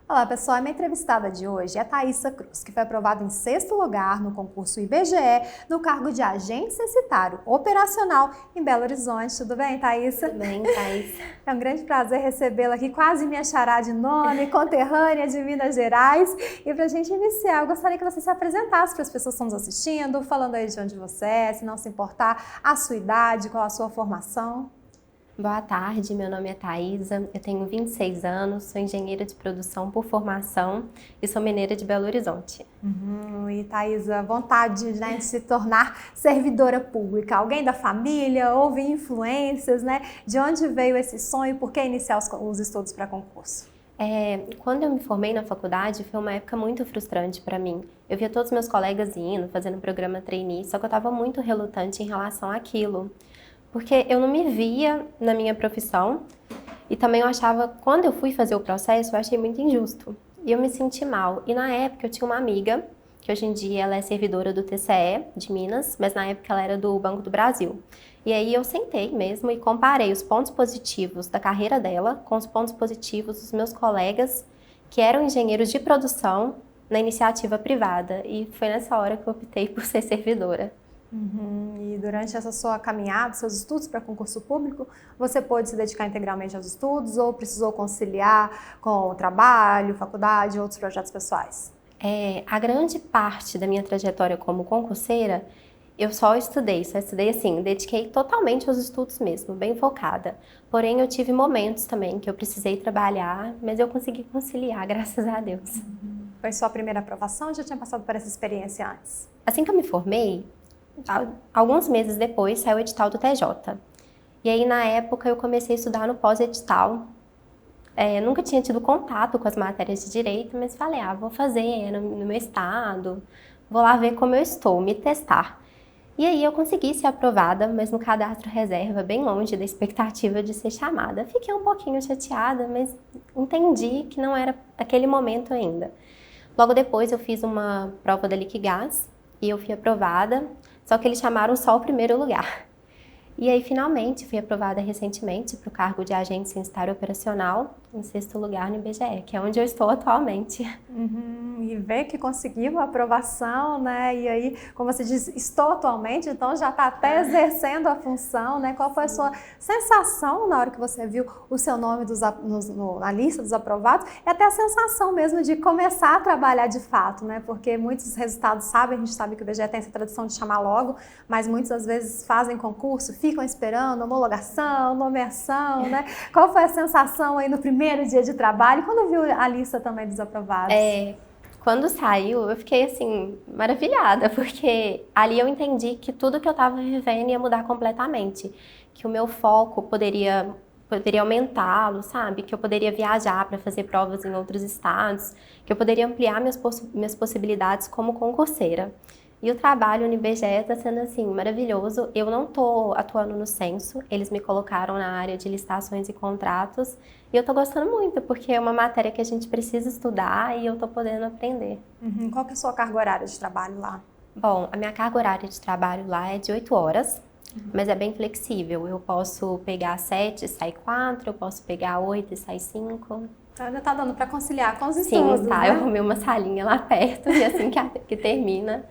Olá pessoal, a minha entrevistada de hoje é a Thaísa Cruz, que foi aprovada em 6º lugar no concurso IBGE no cargo de agente censitário operacional em Belo Horizonte. Tudo bem, Thaísa? Tudo bem, Thaís. É um grande prazer recebê-la aqui, quase minha xará de nome, conterrânea de Minas Gerais. E para a gente iniciar, eu gostaria que você se apresentasse para as pessoas que estão nos assistindo, falando aí de onde você é, se não se importar, a sua idade, qual a sua formação. Boa tarde, meu nome é Thaísa, eu tenho 26 anos, sou engenheira de produção por formação e sou mineira de Belo Horizonte. E Thaísa, vontade, né, de se tornar servidora pública? Alguém da família? Houve influências, né? De onde veio esse sonho? Por que iniciar os estudos para concurso? Quando eu me formei na faculdade, foi uma época muito frustrante para mim. Eu via todos meus colegas indo, fazendo programa trainee, só que eu estava muito relutante em relação àquilo. Porque eu não me via na minha profissão e também eu achava, quando eu fui fazer o processo, eu achei muito injusto. E eu me senti mal. E na época eu tinha uma amiga, que hoje em dia ela é servidora do TCE de Minas, mas na época ela era do Banco do Brasil. E aí eu sentei mesmo e comparei os pontos positivos da carreira dela com os pontos positivos dos meus colegas, que eram engenheiros de produção na iniciativa privada. E foi nessa hora que eu optei por ser servidora. E durante essa sua caminhada, seus estudos para concurso público, você pôde se dedicar integralmente aos estudos ou precisou conciliar com o trabalho, faculdade e outros projetos pessoais? A grande parte da minha trajetória como concurseira, eu só estudei assim, dediquei totalmente aos estudos mesmo, bem focada. Porém, eu tive momentos também que eu precisei trabalhar, mas eu consegui conciliar, graças a Deus. Foi sua primeira aprovação ou já tinha passado por essa experiência antes? Assim que eu me formei, alguns meses depois saiu o edital do TJ. E aí, na época, eu comecei a estudar no pós-edital. Nunca tinha tido contato com as matérias de direito, mas falei, vou fazer no meu estado, vou lá ver como eu estou, me testar. E aí eu consegui ser aprovada, mas no cadastro reserva, bem longe da expectativa de ser chamada. Fiquei um pouquinho chateada, mas entendi que não era aquele momento ainda. Logo depois eu fiz uma prova da Liquigás e eu fui aprovada, só que eles chamaram só o primeiro lugar. E aí, finalmente, fui aprovada recentemente para o cargo de agente censitário operacional, em 6º lugar no IBGE, que é onde eu estou atualmente. E ver que conseguiu a aprovação, né? E aí, como você diz, estou atualmente, então já está até exercendo a função, né? Qual foi a sua sensação na hora que você viu o seu nome na lista dos aprovados? E até a sensação mesmo de começar a trabalhar de fato, né? Porque muitos resultados sabem, a gente sabe que o IBGE tem essa tradição de chamar logo, mas muitas das vezes fazem concurso, ficam esperando homologação, nomeação, né? Qual foi a sensação aí no primeiro dia de trabalho, quando viu a lista também dos aprovados? Quando saiu, eu fiquei assim, maravilhada, porque ali eu entendi que tudo que eu estava vivendo ia mudar completamente, que o meu foco poderia aumentá-lo, sabe? Que eu poderia viajar para fazer provas em outros estados, que eu poderia ampliar minhas possibilidades como concurseira. E o trabalho no IBGE está sendo assim, maravilhoso. Eu não estou atuando no censo, eles me colocaram na área de licitações e contratos e eu estou gostando muito, porque é uma matéria que a gente precisa estudar e eu estou podendo aprender. Qual que é a sua carga horária de trabalho lá? Bom, a minha carga horária de trabalho lá é de 8 horas, mas é bem flexível. Eu posso pegar 7 e sair 4, eu posso pegar 8 e sair 5. Então ainda está dando para conciliar com os estudos, Sim, tá. né? Eu arrumei uma salinha lá perto e assim que termina,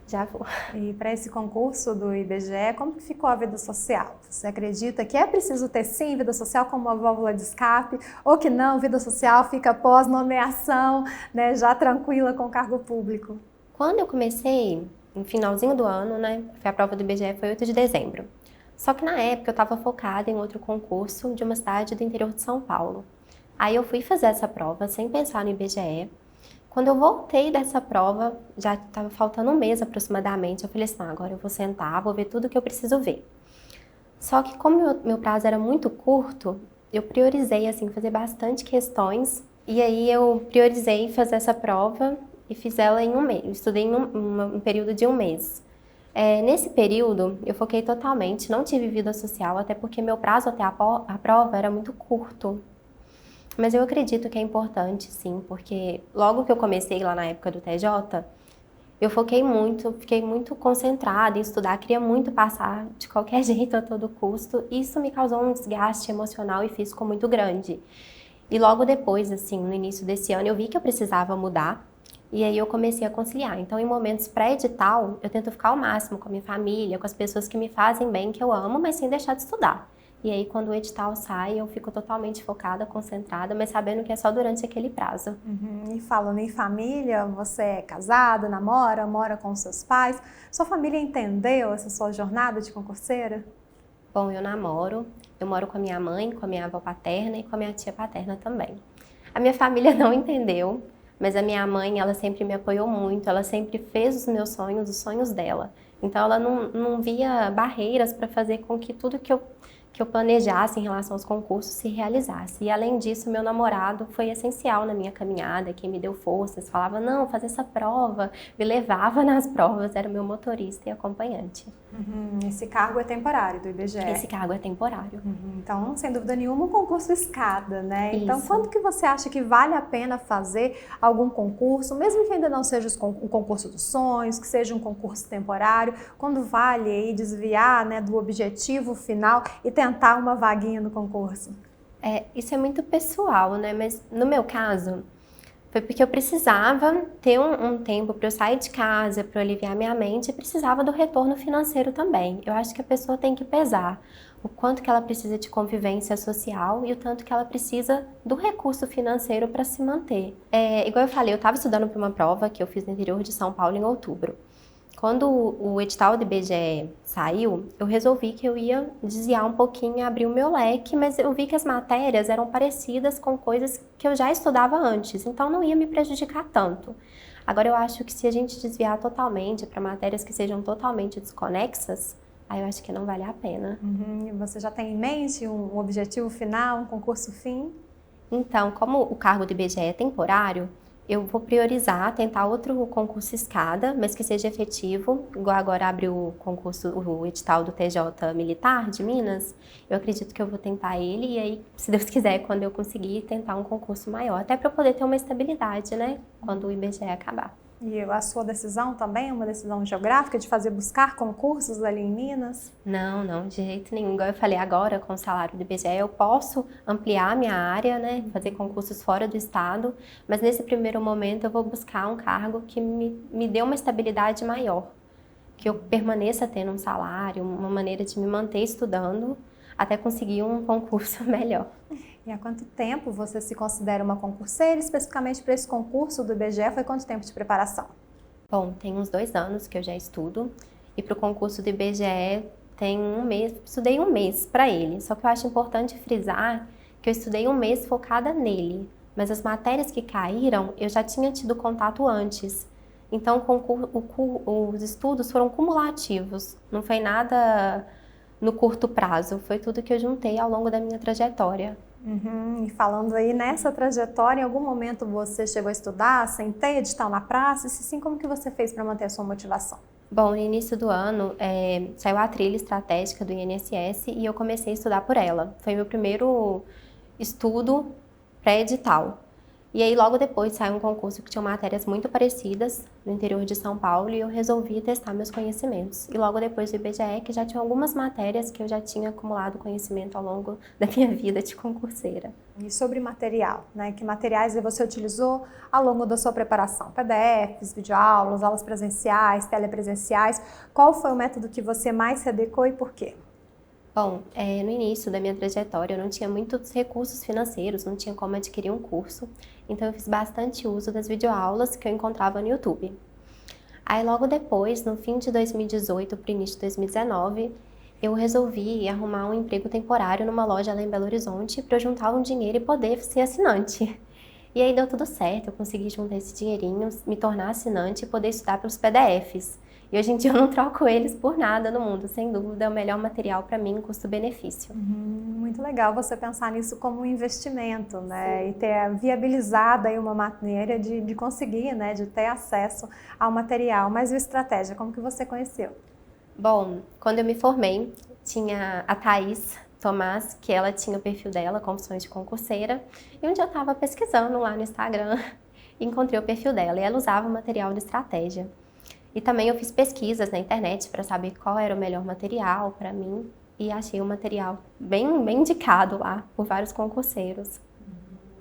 já vou. E para esse concurso do IBGE, como que ficou a vida social? Você acredita que é preciso ter sim vida social como uma válvula de escape ou que não, vida social fica após nomeação, né, já tranquila com o cargo público? Quando eu comecei, no finalzinho do ano, né, a prova do IBGE foi 8 de dezembro. Só que na época eu estava focada em outro concurso de uma cidade do interior de São Paulo. Aí eu fui fazer essa prova sem pensar no IBGE. Quando eu voltei dessa prova, já estava faltando um mês aproximadamente, eu falei assim, agora eu vou sentar, vou ver tudo que eu preciso ver. Só que como meu prazo era muito curto, eu priorizei assim, fazer bastante questões, e aí eu priorizei fazer essa prova e fiz ela em um mês, eu estudei em um período de um mês. Nesse período, eu foquei totalmente, não tive vida social, até porque meu prazo até a prova era muito curto. Mas eu acredito que é importante, sim, porque logo que eu comecei lá na época do TJ, eu fiquei muito concentrada em estudar, queria muito passar de qualquer jeito a todo custo, e isso me causou um desgaste emocional e físico muito grande. E logo depois, assim, no início desse ano, eu vi que eu precisava mudar. E aí eu comecei a conciliar. Então, em momentos pré-edital, eu tento ficar ao máximo com a minha família, com as pessoas que me fazem bem, que eu amo, mas sem deixar de estudar. E aí, quando o edital sai, eu fico totalmente focada, concentrada, mas sabendo que é só durante aquele prazo. Uhum. E falando em família, você é casada, namora, mora com seus pais. Sua família entendeu essa sua jornada de concurseira? Bom, eu moro com a minha mãe, com a minha avó paterna e com a minha tia paterna também. A minha família não entendeu, mas a minha mãe, ela sempre me apoiou muito, ela sempre fez os meus sonhos, os sonhos dela. Então ela não via barreiras para fazer com que tudo que eu planejasse em relação aos concursos se realizasse. E além disso, meu namorado foi essencial na minha caminhada, quem me deu forças, falava, não, faz essa prova, me levava nas provas, era o meu motorista e acompanhante. Esse cargo é temporário do IBGE? Esse cargo é temporário. Então, sem dúvida nenhuma, um concurso escada, né? Isso. Então, quando que você acha que vale a pena fazer algum concurso, mesmo que ainda não seja um concurso dos sonhos, que seja um concurso temporário, quando vale aí desviar, né, do objetivo final e tentar uma vaguinha no concurso? Isso é muito pessoal, né? Mas no meu caso, foi porque eu precisava ter um tempo para eu sair de casa, para eu aliviar minha mente e precisava do retorno financeiro também. Eu acho que a pessoa tem que pesar o quanto que ela precisa de convivência social e o tanto que ela precisa do recurso financeiro para se manter. Igual eu falei, eu estava estudando para uma prova que eu fiz no interior de São Paulo em outubro. Quando o edital do IBGE saiu, eu resolvi que eu ia desviar um pouquinho e abrir o meu leque, mas eu vi que as matérias eram parecidas com coisas que eu já estudava antes, então não ia me prejudicar tanto. Agora eu acho que se a gente desviar totalmente para matérias que sejam totalmente desconexas, aí eu acho que não vale a pena. E você já tem em mente um objetivo final, um concurso fim? Então, como o cargo do IBGE é temporário, eu vou priorizar, tentar outro concurso escada, mas que seja efetivo, igual agora abre o concurso, o edital do TJ Militar de Minas, eu acredito que eu vou tentar ele e aí, se Deus quiser, quando eu conseguir, tentar um concurso maior, até para eu poder ter uma estabilidade, né, quando o IBGE acabar. E a sua decisão também é uma decisão geográfica de buscar concursos ali em Minas? Não, de jeito nenhum. Igual eu falei agora, com o salário do IBGE, eu posso ampliar minha área, né, fazer concursos fora do estado, mas nesse primeiro momento eu vou buscar um cargo que me dê uma estabilidade maior, que eu permaneça tendo um salário, uma maneira de me manter estudando, até conseguir um concurso melhor. E há quanto tempo você se considera uma concurseira? Especificamente para esse concurso do IBGE, foi quanto tempo de preparação? Bom, tem uns 2 anos que eu já estudo, e para o concurso do IBGE tem um mês, estudei um mês para ele, só que eu acho importante frisar que eu estudei um mês focada nele, mas as matérias que caíram eu já tinha tido contato antes. Então os estudos foram cumulativos, não foi nada no curto prazo, foi tudo que eu juntei ao longo da minha trajetória. E falando aí nessa trajetória, em algum momento você chegou a estudar sem ter edital na praça? E se sim, como que você fez para manter a sua motivação? Bom, no início do ano saiu a trilha estratégica do INSS e eu comecei a estudar por ela. Foi meu primeiro estudo pré-edital. E aí logo depois saiu um concurso que tinha matérias muito parecidas no interior de São Paulo e eu resolvi testar meus conhecimentos. E logo depois do IBGE, que já tinha algumas matérias que eu já tinha acumulado conhecimento ao longo da minha vida de concurseira. E sobre material, né? Que materiais você utilizou ao longo da sua preparação? PDFs, videoaulas, aulas presenciais, telepresenciais. Qual foi o método que você mais se adequou e por quê? Bom, no início da minha trajetória eu não tinha muitos recursos financeiros, não tinha como adquirir um curso, então eu fiz bastante uso das videoaulas que eu encontrava no YouTube. Aí logo depois, no fim de 2018 para o início de 2019, eu resolvi arrumar um emprego temporário numa loja lá em Belo Horizonte para eu juntar um dinheiro e poder ser assinante. E aí deu tudo certo, eu consegui juntar esse dinheirinho, me tornar assinante e poder estudar pelos PDFs. E hoje em dia eu não troco eles por nada no mundo, sem dúvida é o melhor material para mim, custo-benefício. Muito legal você pensar nisso como um investimento, né? Sim. E ter viabilizado aí uma maneira de conseguir, né? De ter acesso ao material. Mas e a estratégia, como que você conheceu? Bom, quando eu me formei, tinha a Thaís Tomás, que ela tinha o perfil dela, Confissões de Concurseira, e um dia eu estava pesquisando lá no Instagram e encontrei o perfil dela, e ela usava o material de estratégia. E também eu fiz pesquisas na internet para saber qual era o melhor material para mim, e achei um material bem indicado lá por vários concurseiros.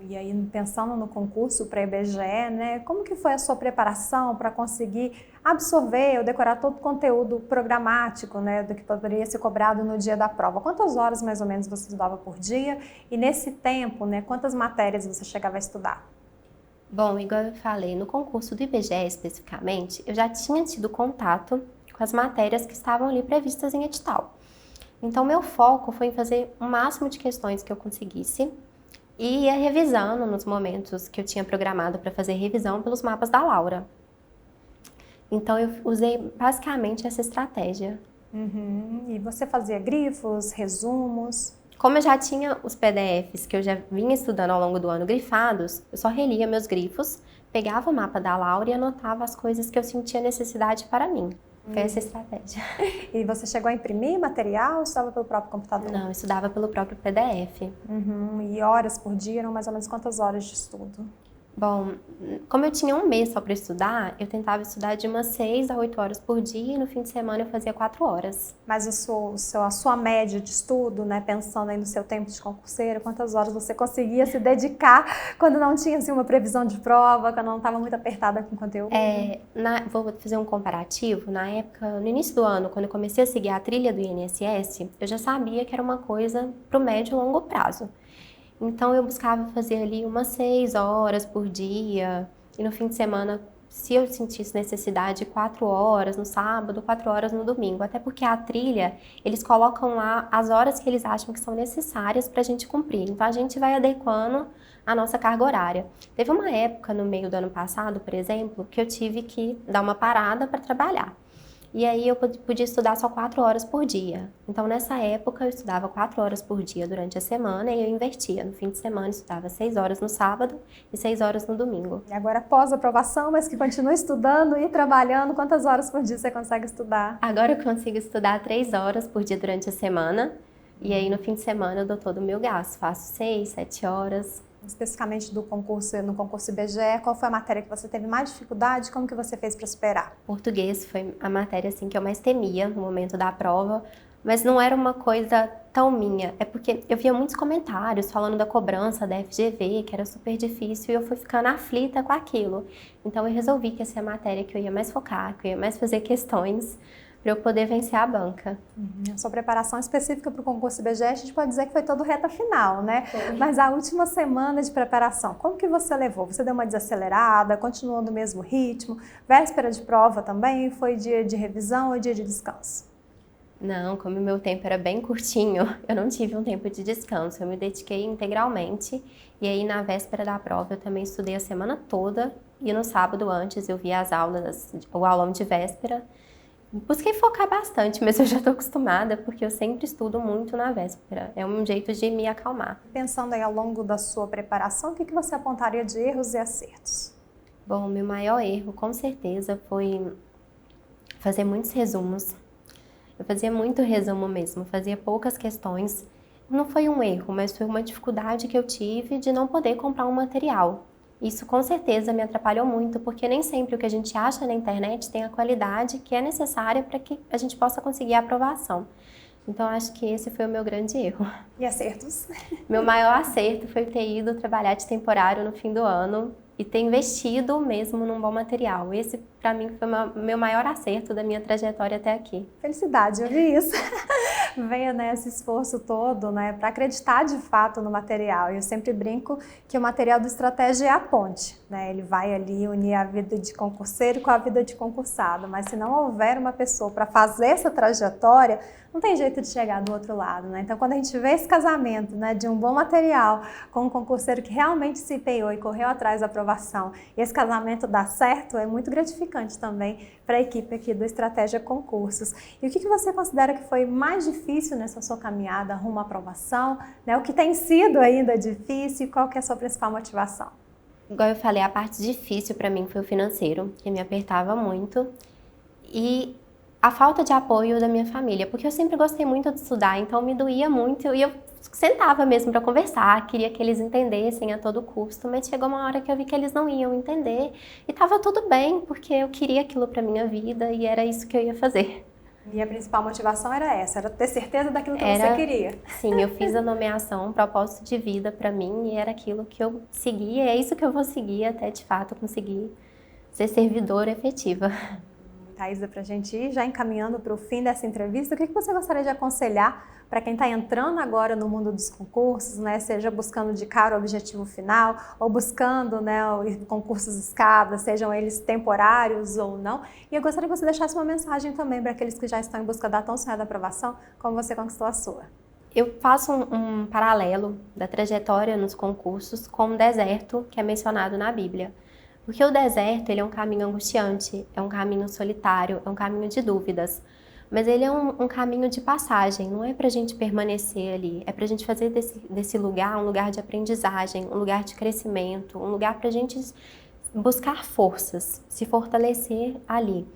E aí, pensando no concurso para IBGE, né, como que foi a sua preparação para conseguir absorver ou decorar todo o conteúdo programático, né, do que poderia ser cobrado no dia da prova? Quantas horas, mais ou menos, você estudava por dia? E nesse tempo, né, quantas matérias você chegava a estudar? Bom, igual eu falei, no concurso do IBGE especificamente, eu já tinha tido contato com as matérias que estavam ali previstas em edital. Então, meu foco foi em fazer o máximo de questões que eu conseguisse e ia revisando nos momentos que eu tinha programado para fazer revisão pelos mapas da Laura. Então, eu usei basicamente essa estratégia. E você fazia grifos, resumos? Como eu já tinha os PDFs que eu já vinha estudando ao longo do ano grifados, eu só relia meus grifos, pegava o mapa da Laura e anotava as coisas que eu sentia necessidade para mim. Foi essa a estratégia. E você chegou a imprimir material ou estava pelo próprio computador? Não, eu estudava pelo próprio PDF. E horas por dia eram mais ou menos quantas horas de estudo? Bom, como eu tinha um mês só para estudar, eu tentava estudar de umas 6 a 8 horas por dia e no fim de semana eu fazia 4 horas. Mas a sua média de estudo, né, pensando aí no seu tempo de concurseiro, quantas horas você conseguia se dedicar quando não tinha assim, uma previsão de prova, quando não estava muito apertada com conteúdo? Vou fazer um comparativo. Na época, no início do ano, quando eu comecei a seguir a trilha do INSS, eu já sabia que era uma coisa para o médio e longo prazo. Então, eu buscava fazer ali umas 6 horas por dia e no fim de semana, se eu sentisse necessidade, 4 horas no sábado, 4 horas no domingo. Até porque a trilha, eles colocam lá as horas que eles acham que são necessárias para a gente cumprir. Então, a gente vai adequando a nossa carga horária. Teve uma época no meio do ano passado, por exemplo, que eu tive que dar uma parada para trabalhar. E aí eu podia estudar só 4 horas por dia. Então, nessa época, eu estudava 4 horas por dia durante a semana e eu invertia. No fim de semana, eu estudava 6 horas no sábado e 6 horas no domingo. E agora, após a aprovação, mas que continua estudando e trabalhando, quantas horas por dia você consegue estudar? Agora eu consigo estudar 3 horas por dia durante a semana. E aí, no fim de semana, eu dou todo o meu gasto. Faço 6, 7 horas. Especificamente no concurso IBGE, qual foi a matéria que você teve mais dificuldade? Como que você fez para superar? Português foi a matéria assim, que eu mais temia no momento da prova, mas não era uma coisa tão minha. É porque eu via muitos comentários falando da cobrança da FGV, que era super difícil, e eu fui ficando aflita com aquilo. Então eu resolvi que essa é a matéria que eu ia mais focar, que eu ia mais fazer questões, para eu poder vencer a banca. A sua preparação específica para o concurso IBGE, a gente pode dizer que foi todo reta final, né? Foi. Mas a última semana de preparação, como que você levou? Você deu uma desacelerada, continuou no mesmo ritmo? Véspera de prova também? Foi dia de revisão ou dia de descanso? Não, como o meu tempo era bem curtinho, eu não tive um tempo de descanso, eu me dediquei integralmente. E aí, na véspera da prova, eu também estudei a semana toda e no sábado antes eu vi as aulas, o aulão de véspera. Busquei focar bastante, mas eu já estou acostumada, porque eu sempre estudo muito na véspera. É um jeito de me acalmar. Pensando aí ao longo da sua preparação, o que você apontaria de erros e acertos? Bom, meu maior erro, com certeza, foi fazer muitos resumos. Eu fazia muito resumo mesmo, fazia poucas questões. Não foi um erro, mas foi uma dificuldade que eu tive de não poder comprar um material. Isso com certeza me atrapalhou muito, porque nem sempre o que a gente acha na internet tem a qualidade que é necessária para que a gente possa conseguir a aprovação. Então, acho que esse foi o meu grande erro. E acertos? Meu maior acerto foi ter ido trabalhar de temporário no fim do ano e ter investido mesmo num bom material. Esse, para mim, foi o meu maior acerto da minha trajetória até aqui. Felicidade, eu vi isso. Venha, né, esse esforço todo, né, para acreditar de fato no material. Eu sempre brinco que o material do Estratégia é a ponte, né? Ele vai ali unir a vida de concurseiro com a vida de concursado, mas se não houver uma pessoa para fazer essa trajetória, não tem jeito de chegar do outro lado, né? Então, quando a gente vê esse casamento, né, de um bom material com um concurseiro que realmente se empenhou e correu atrás da aprovação, e esse casamento dá certo, é muito gratificante também para a equipe aqui do Estratégia Concursos. E o que você considera que foi mais difícil nessa sua caminhada rumo à aprovação, né? O que tem sido ainda difícil e qual que é a sua principal motivação? Igual eu falei, a parte difícil para mim foi o financeiro, que me apertava muito, e a falta de apoio da minha família, porque eu sempre gostei muito de estudar, então me doía muito e eu sentava mesmo para conversar, queria que eles entendessem a todo custo, mas chegou uma hora que eu vi que eles não iam entender e estava tudo bem, porque eu queria aquilo para minha vida e era isso que eu ia fazer. E a principal motivação era essa, era ter certeza daquilo que você queria. Sim, eu fiz a nomeação, um propósito de vida para mim e era aquilo que eu seguia, é isso que eu vou seguir até de fato conseguir ser servidora efetiva. Thaisa, para a gente ir já encaminhando para o fim dessa entrevista, o que você gostaria de aconselhar para quem está entrando agora no mundo dos concursos, né? Seja buscando de cara o objetivo final ou buscando, né, concursos escada, sejam eles temporários ou não. E eu gostaria que você deixasse uma mensagem também para aqueles que já estão em busca da tão sonhada aprovação, como você conquistou a sua. Eu faço um paralelo da trajetória nos concursos com o deserto que é mencionado na Bíblia. Porque o deserto, ele é um caminho angustiante, é um caminho solitário, é um caminho de dúvidas. Mas ele é um caminho de passagem, não é pra gente permanecer ali, é pra gente fazer desse lugar um lugar de aprendizagem, um lugar de crescimento, um lugar pra gente buscar forças, se fortalecer ali.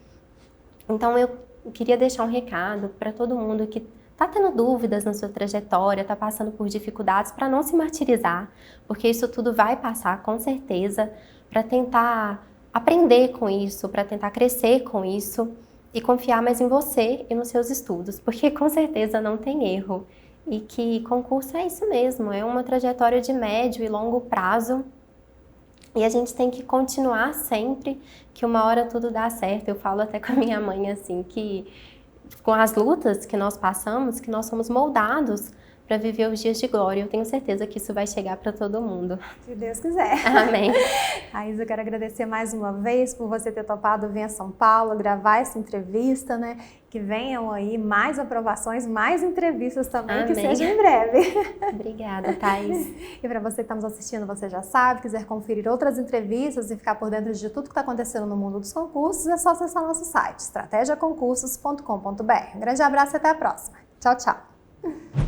Então eu queria deixar um recado para todo mundo que está tendo dúvidas na sua trajetória, está passando por dificuldades, para não se martirizar, porque isso tudo vai passar com certeza, para tentar aprender com isso, para tentar crescer com isso e confiar mais em você e nos seus estudos, porque com certeza não tem erro. E que concurso é isso mesmo, é uma trajetória de médio e longo prazo. E a gente tem que continuar sempre, que uma hora tudo dá certo. Eu falo até com a minha mãe assim, que com as lutas que nós passamos, que nós somos moldados para viver os dias de glória. Eu tenho certeza que isso vai chegar para todo mundo. Se Deus quiser. Amém. Thaisa, eu quero agradecer mais uma vez por você ter topado vir a São Paulo, gravar essa entrevista, né? Que venham aí mais aprovações, mais entrevistas também, Amém. Que seja em breve. Obrigada, Thais. E para você que está nos assistindo, você já sabe, quiser conferir outras entrevistas e ficar por dentro de tudo que está acontecendo no mundo dos concursos, é só acessar nosso site, estrategiaconcursos.com.br. Um grande abraço e até a próxima. Tchau, tchau.